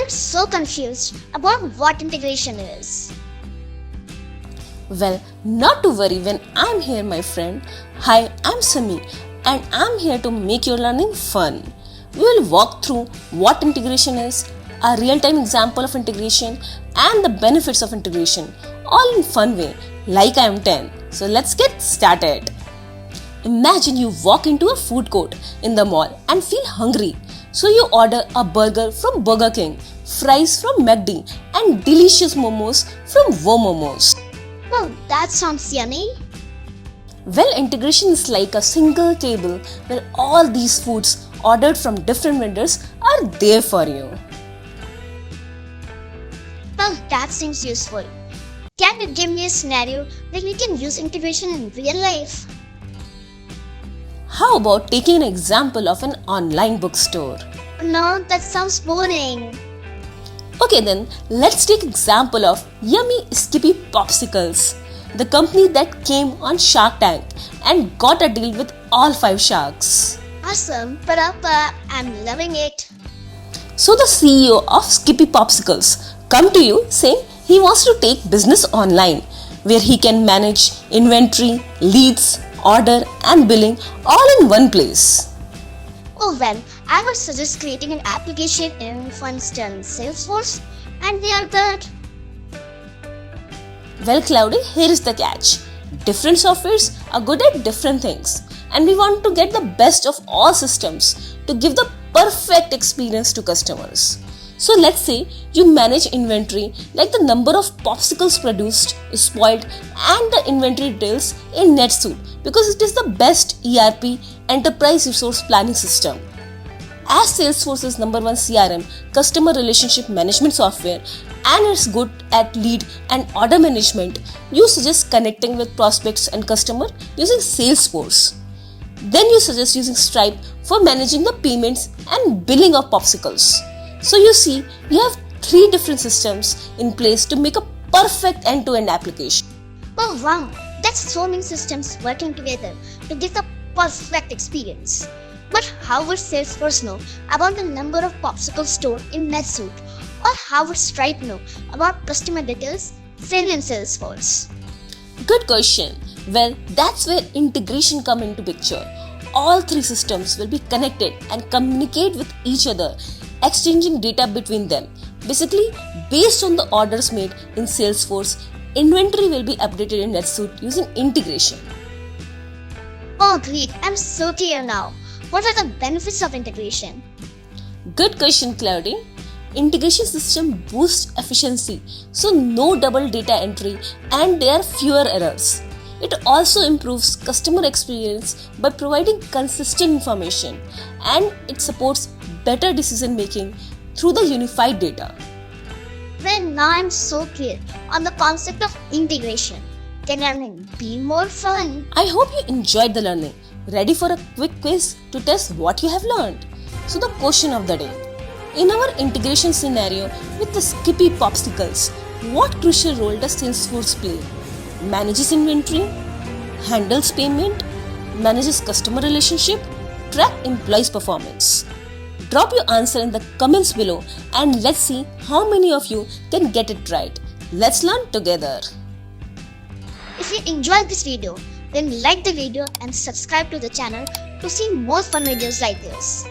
I'm so confused about what integration is. Well, not to worry when I'm here, my friend. Hi, I'm Simmy, and I'm here to make your learning fun. We will walk through what integration is, a real-time example of integration, and the benefits of integration, all in fun way, like I'm 10. So let's get started. Imagine you walk into a food court in the mall and feel hungry. So you order a burger from Burger King, fries from McD, and delicious momos from Wo Momos. Oh, that sounds yummy. Well, integration is like a single table where all these foods ordered from different vendors are there for you. Well, that seems useful. Can you give me a scenario where we can use integration in real life? How about taking an example of an online bookstore? No, that sounds boring. Okay then, let's take example of yummy Skippy Popsicles, the company that came on Shark Tank and got a deal with all 5 sharks. Awesome, I'm loving it. So the CEO of Skippy Popsicles come to you saying he wants to take business online where he can manage inventory, leads, order and billing all in one place. Oh well, I would suggest creating an application in, for instance, Salesforce, and they are good. Well, Cloudy, here is the catch. Different softwares are good at different things, and we want to get the best of all systems to give the perfect experience to customers. So let's say you manage inventory like the number of popsicles produced, spoiled, and the inventory details in NetSuite because it is the best ERP enterprise resource planning system. As Salesforce's number 1 CRM, customer relationship management software, and it's good at lead and order management, you suggest connecting with prospects and customer using Salesforce. Then you suggest using Stripe for managing the payments and billing of popsicles. So you see, you have 3 different systems in place to make a perfect end-to-end application. Oh wow, that's so many systems working together to give the perfect experience. But how would Salesforce know about the number of popsicles stored in NetSuite? Or how would Stripe know about customer details saved in Salesforce? Good question. Well, that's where integration come into picture. All 3 systems will be connected and communicate with each other, exchanging data between them. Basically, based on the orders made in Salesforce, inventory will be updated in NetSuite using integration. Oh great, I'm so clear now. What are the benefits of integration? Good question, Cloudy. Integration system boosts efficiency, so no double data entry and there are fewer errors. It also improves customer experience by providing consistent information, and it supports better decision making through the unified data. Well, now I'm so clear on the concept of integration. Can learning be more fun? I hope you enjoyed the learning. Ready for a quick quiz to test what you have learned? So the question of the day. In our integration scenario with the Skippy Popsicles, what crucial role does Salesforce play? Manages inventory, handles payment, manages customer relationship, track employees' performance. Drop your answer in the comments below and let's see how many of you can get it right. Let's learn together. If you enjoyed this video, then like the video and subscribe to the channel to see more fun videos like this.